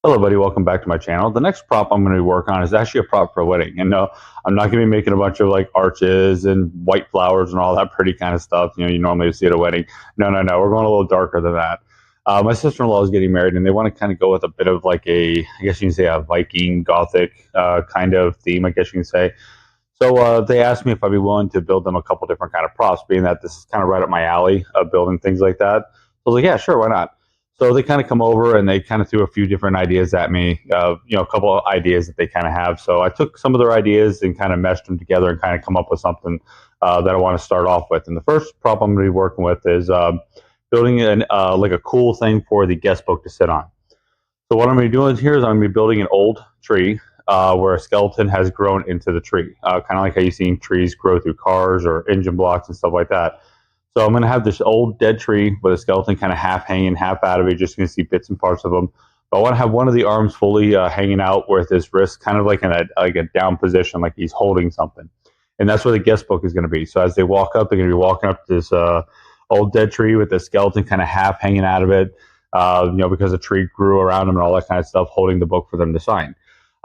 Hello, buddy. Welcome back to my channel. The next prop I'm going to work on is actually a prop for a wedding. And no, I'm not going to be making a bunch of like arches and white flowers and all that pretty kind of stuff. You normally see at a wedding. No, no, no. We're going a little darker than that. My sister-in-law is getting married, and they want to kind of go with a bit of like I guess you can say a Viking Gothic kind of theme. I guess you can say. So they asked me if I'd be willing to build them a couple different kind of props, being that this is kind of right up my alley of building things like that. So I was like, yeah, sure, why not? So they kind of come over and they kind of threw a few different ideas at me, a couple of ideas that they kind of have. So I took some of their ideas and kind of meshed them together and kind of come up with something that I want to start off with. And the first prop I'm going to be working with is building like a cool thing for the guest book to sit on. So what I'm going to be doing here is I'm going to be building an old tree where a skeleton has grown into the tree, kind of like how you've seen trees grow through cars or engine blocks and stuff like that. So I'm going to have this old dead tree with a skeleton kind of half hanging, half out of it. Just going to see bits and parts of them. But I want to have one of the arms fully hanging out with his wrist kind of like in a down position, like he's holding something. And that's where the guest book is going to be. So as they walk up, they're going to be walking up to this old dead tree with the skeleton kind of half hanging out of it, because the tree grew around them and all that kind of stuff, holding the book for them to sign.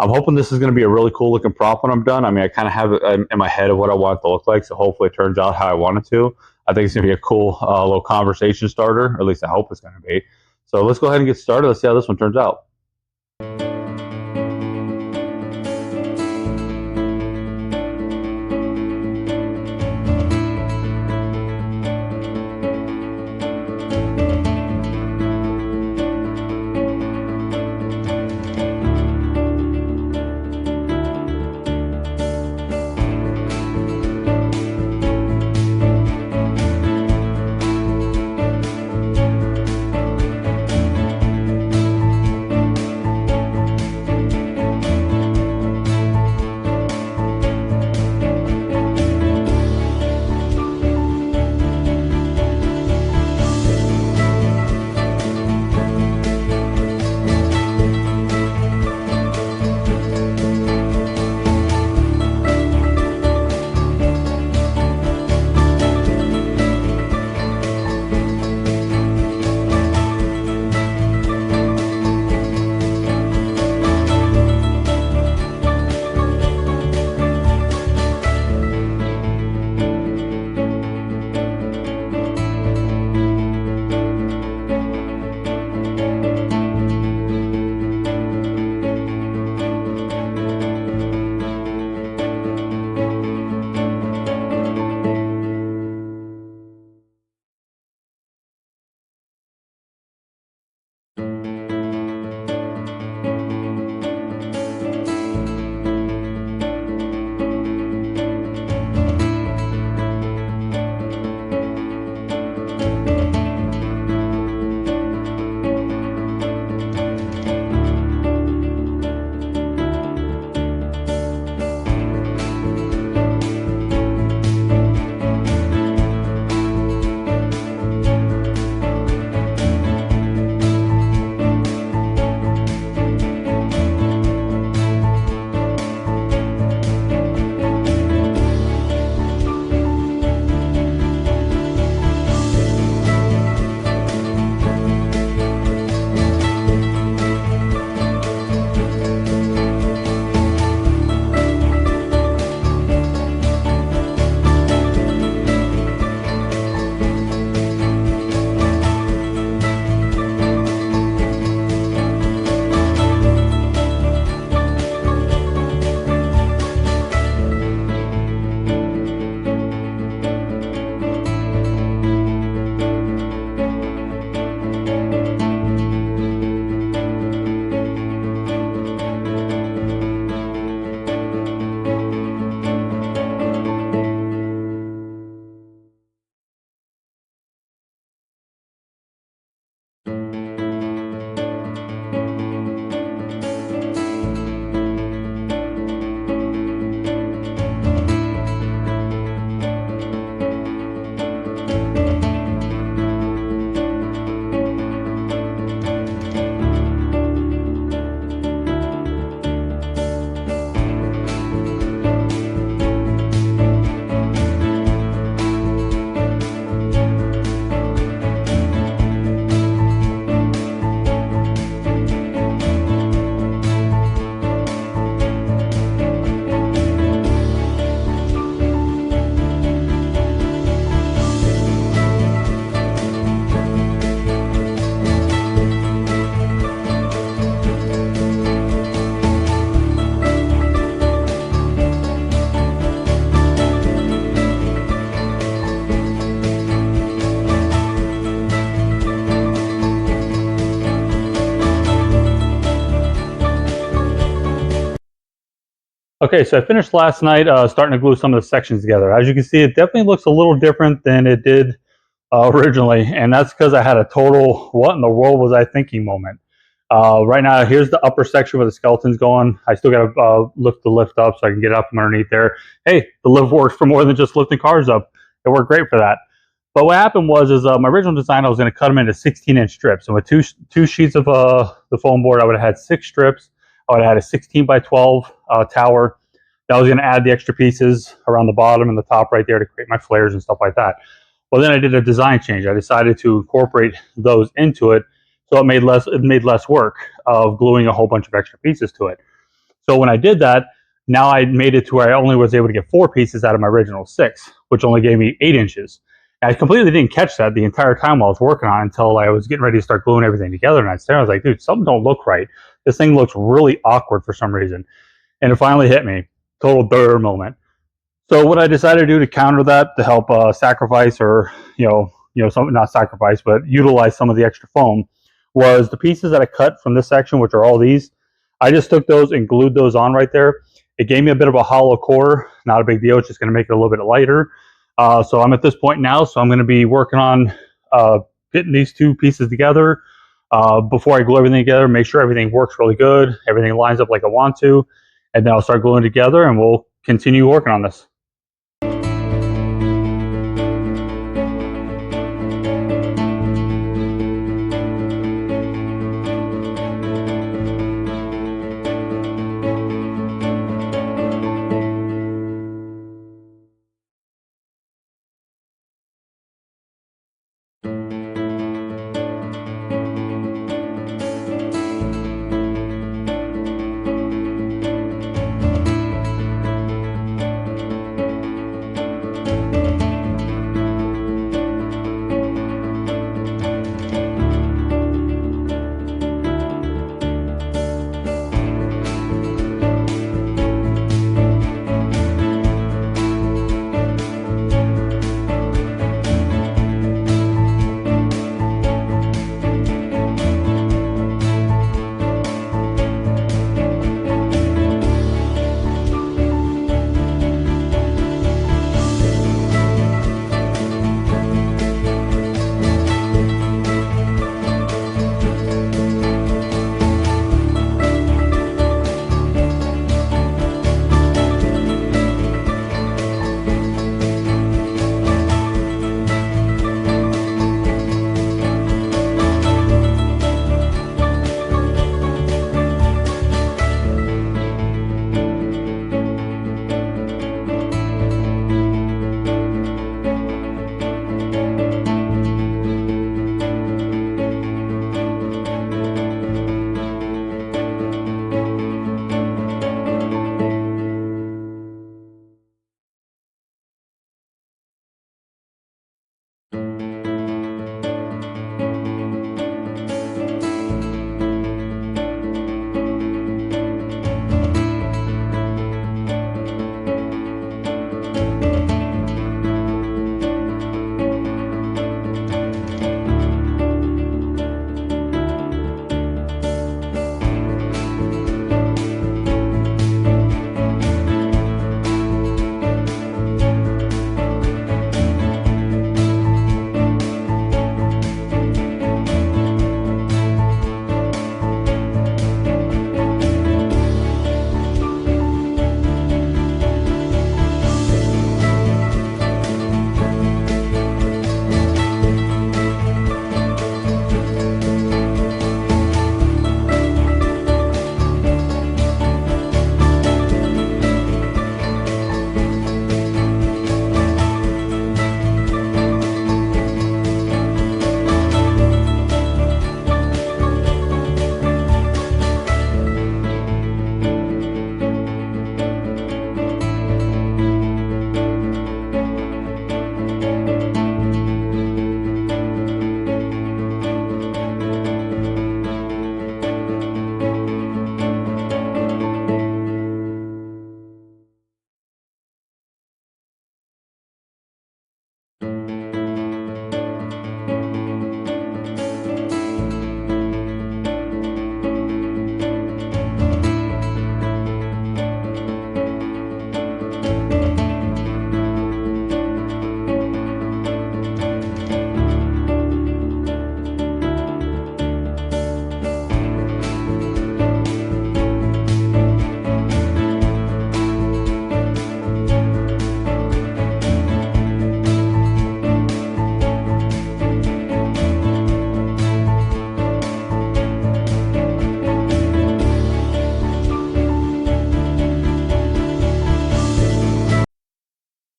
I'm hoping this is going to be a really cool looking prop when I'm done. I mean, I kind of have it in my head of what I want it to look like, so hopefully it turns out how I want it to. I think it's going to be a cool little conversation starter, or at least I hope it's going to be. So let's go ahead and get started. Let's see how this one turns out. Okay, so I finished last night starting to glue some of the sections together. As you can see, it definitely looks a little different than it did originally, and that's because I had a total "what in the world was I thinking" moment. Right now, here's the upper section where the skeleton's going. I still got to lift the lift up so I can get up from underneath there. Hey, the lift works for more than just lifting cars up. It worked great for that. But what happened was, my original design, I was going to cut them into 16-inch strips, and with two sheets of the foam board, I would have had 6 strips. I would have had a 16 by 12 tower. I was going to add the extra pieces around the bottom and the top right there to create my flares and stuff like that. Well, then I did a design change. I decided to incorporate those into it, so it made less work of gluing a whole bunch of extra pieces to it. So when I did that, now I made it to where I only was able to get 4 pieces out of my original 6, which only gave me 8 inches. And I completely didn't catch that the entire time while I was working on it until I was getting ready to start gluing everything together. And I was like, dude, something don't look right. This thing looks really awkward for some reason. And it finally hit me. Total durr moment. So what I decided to do to counter that, to help sacrifice, or some, not sacrifice, but utilize some of the extra foam, was the pieces that I cut from this section, which are all these. I just took those and glued those on right there. It gave me a bit of a hollow core. Not a big deal. It's just going to make it a little bit lighter. So I'm at this point now. So I'm going to be working on getting these two pieces together before I glue everything together. Make sure everything works really good. Everything lines up like I want to, and then I'll start gluing together, and we'll continue working on this.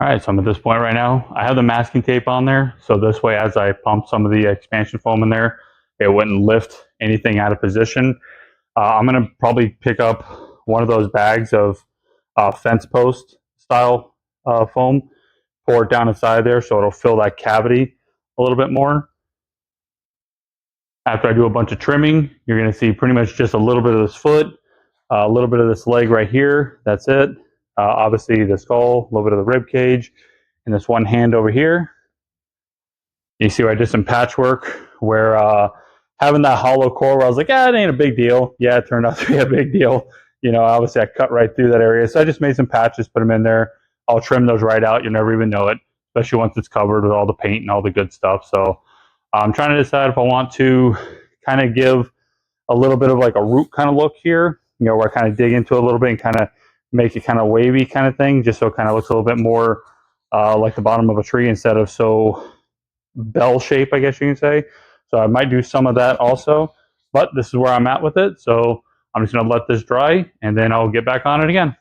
right, so I'm at this point right now. I have the masking tape on there, so this way as I pump some of the expansion foam in there, it wouldn't lift anything out of position. I'm going to probably pick up one of those bags of fence post style foam, pour it down inside there so it'll fill that cavity a little bit more. After I do a bunch of trimming, you're going to see pretty much just a little bit of this foot, a little bit of this leg right here. That's it. Obviously the skull, a little bit of the rib cage, and this one hand over here. You see where I did some patchwork where having that hollow core where I was like, it ain't a big deal. Yeah, it turned out to be a big deal. You know, obviously I cut right through that area. So I just made some patches, put them in there. I'll trim those right out. You'll never even know it, especially once it's covered with all the paint and all the good stuff. So I'm trying to decide if I want to kind of give a little bit of like a root kind of look here, you know, where I kind of dig into it a little bit and kind of make it kind of wavy kind of thing, just so it kind of looks a little bit more like the bottom of a tree instead of so bell shape, I guess you can say. So I might do some of that also, but this is where I'm at with it. So I'm just going to let this dry and then I'll get back on it again.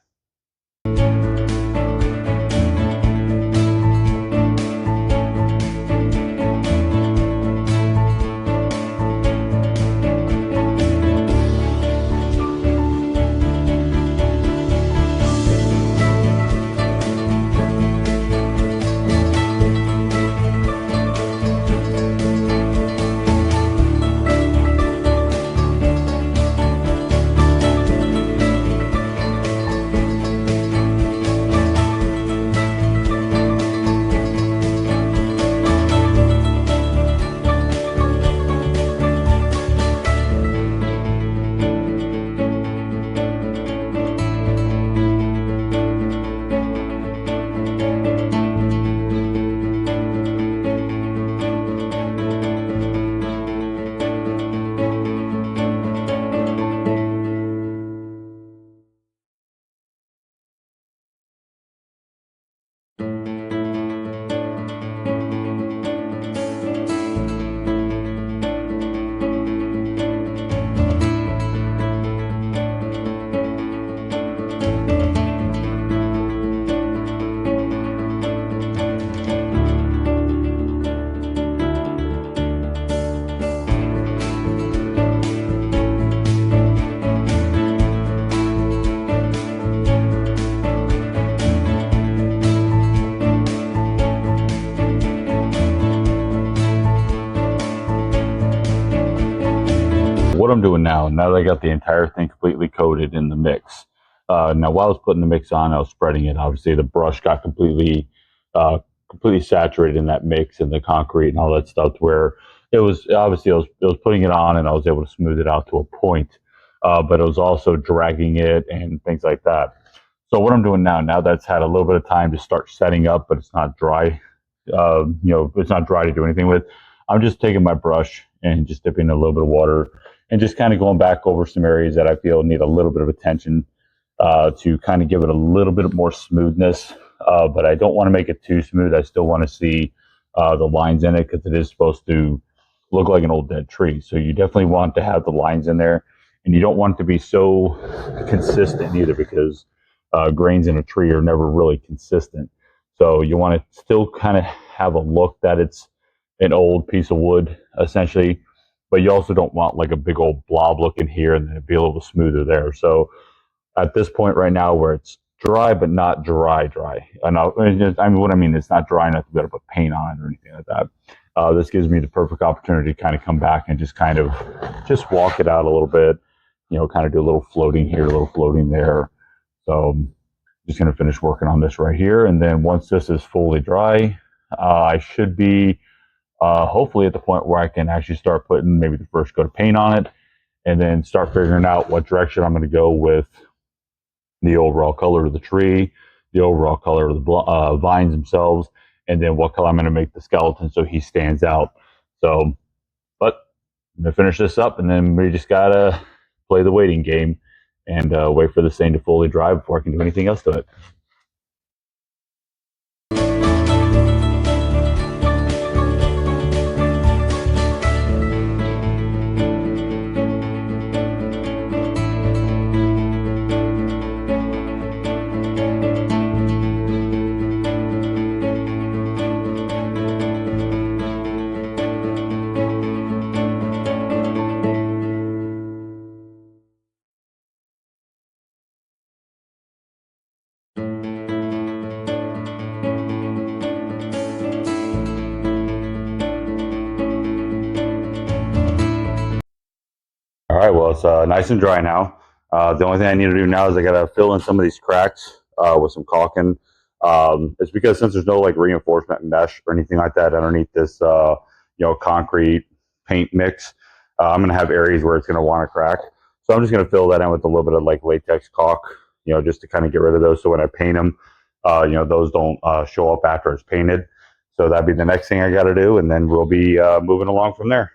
What I'm doing now that I got the entire thing completely coated in the mix. Now, while I was putting the mix on, I was spreading it. Obviously, the brush got completely saturated in that mix and the concrete and all that stuff. To where it was obviously I was putting it on and I was able to smooth it out to a point, but it was also dragging it and things like that. So what I'm doing now that's had a little bit of time to start setting up, but it's not dry. It's not dry to do anything with. I'm just taking my brush and just dipping in a little bit of water and just kind of going back over some areas that I feel need a little bit of attention to kind of give it a little bit more smoothness. But I don't want to make it too smooth. I still want to see the lines in it because it is supposed to look like an old dead tree. So you definitely want to have the lines in there, and you don't want it to be so consistent either because grains in a tree are never really consistent. So you want to still kind of have a look that it's an old piece of wood, essentially, but you also don't want like a big old blob look in here and then it'd be a little smoother there. So at this point right now where it's dry, but not dry. What I mean, it's not dry enough to be able to put paint on it or anything like that. This gives me the perfect opportunity to kind of come back and just kind of just walk it out a little bit, kind of do a little floating here, a little floating there. So I'm just going to finish working on this right here. And then once this is fully dry, I should be hopefully at the point where I can actually start putting maybe the first coat of paint on it and then start figuring out what direction I'm going to go with the overall color of the tree, the overall color of the vines themselves, and then what color I'm going to make the skeleton so he stands out. So, but I'm going to finish this up and then we just got to play the waiting game and wait for this thing to fully dry before I can do anything else to it. it's nice and dry now. The only thing I need to do now is I got to fill in some of these cracks with some caulking. It's because since there's no like reinforcement mesh or anything like that underneath this, concrete paint mix, I'm going to have areas where it's going to want to crack. So I'm just going to fill that in with a little bit of like latex caulk, just to kind of get rid of those. So when I paint them, those don't show up after it's painted. So that'd be the next thing I got to do, and then we'll be moving along from there.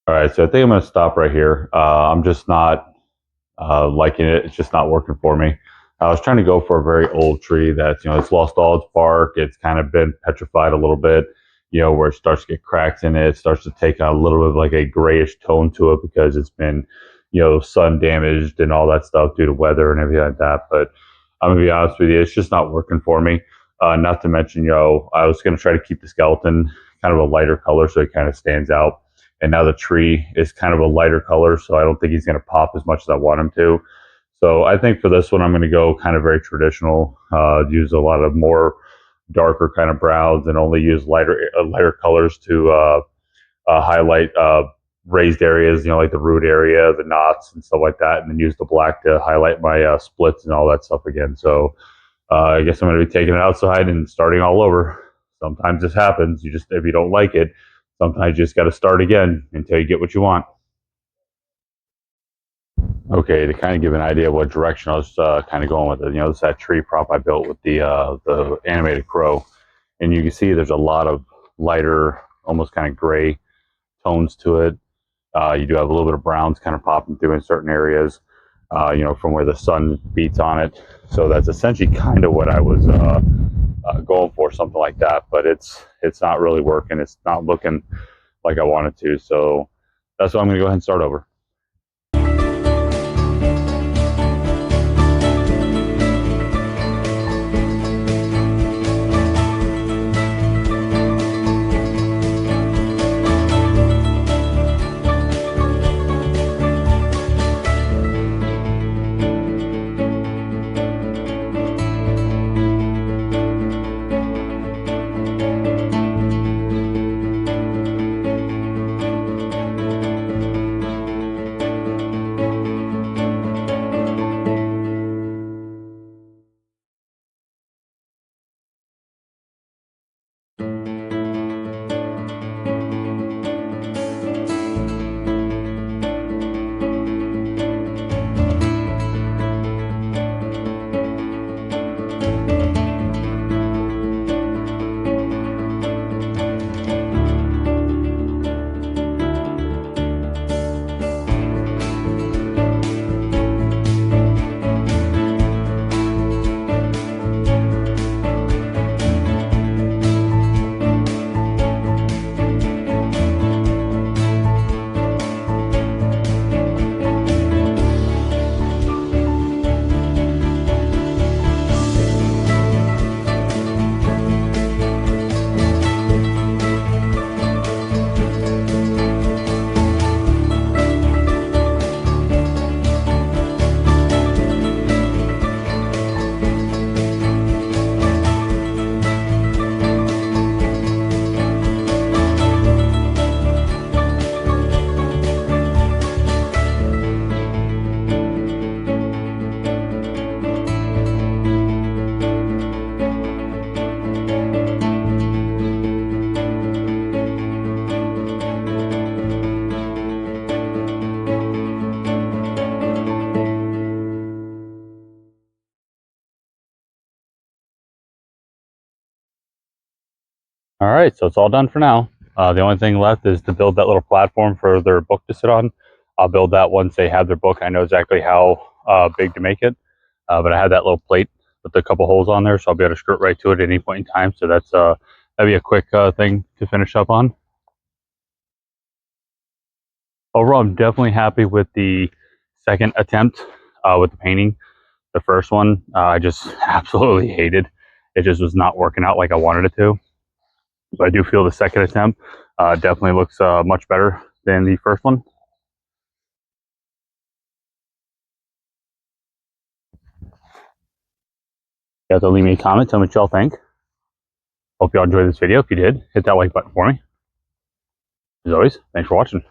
All right, so I think I'm going to stop right here. I'm just not liking it. It's just not working for me. I was trying to go for a very old tree that's, it's lost all its bark. It's kind of been petrified a little bit, where it starts to get cracks in it. It starts to take on a little bit of like a grayish tone to it because it's been, sun damaged and all that stuff due to weather and everything like that. But I'm going to be honest with you, it's just not working for me. Not to mention, I was going to try to keep the skeleton kind of a lighter color so it kind of stands out. And now the tree is kind of a lighter color, so I don't think he's going to pop as much as I want him to. So I think for this one, I'm going to go kind of very traditional, use a lot of more darker kind of browns and only use lighter colors to highlight raised areas, like the root area, the knots and stuff like that, and then use the black to highlight my splits and all that stuff again. So I guess I'm going to be taking it outside and starting all over. Sometimes this happens. If you don't like it, sometimes you just got to start again until you get what you want. Okay, to kind of give an idea of what direction I was kind of going with it, this is that tree prop I built with the animated crow, and you can see there's a lot of lighter, almost kind of gray tones to it. You do have a little bit of browns kind of popping through in certain areas, from where the sun beats on it. So that's essentially kind of what I was going for, something like that. But it's not really working. It's not looking like I wanted to. So that's why I'm going to go ahead and start over. All right, so it's all done for now. The only thing left is to build that little platform for their book to sit on. I'll build that once they have their book. I know exactly how big to make it, but I have that little plate with a couple holes on there, so I'll be able to screw it right to it at any point in time. So that'd be a quick thing to finish up on. Overall, I'm definitely happy with the second attempt with the painting. The first one, I just absolutely hated. It just was not working out like I wanted it to. But I do feel the second attempt definitely looks much better than the first one. You have to leave me a comment, tell me what y'all think. Hope y'all enjoyed this video. If you did, hit that like button for me. As always, thanks for watching.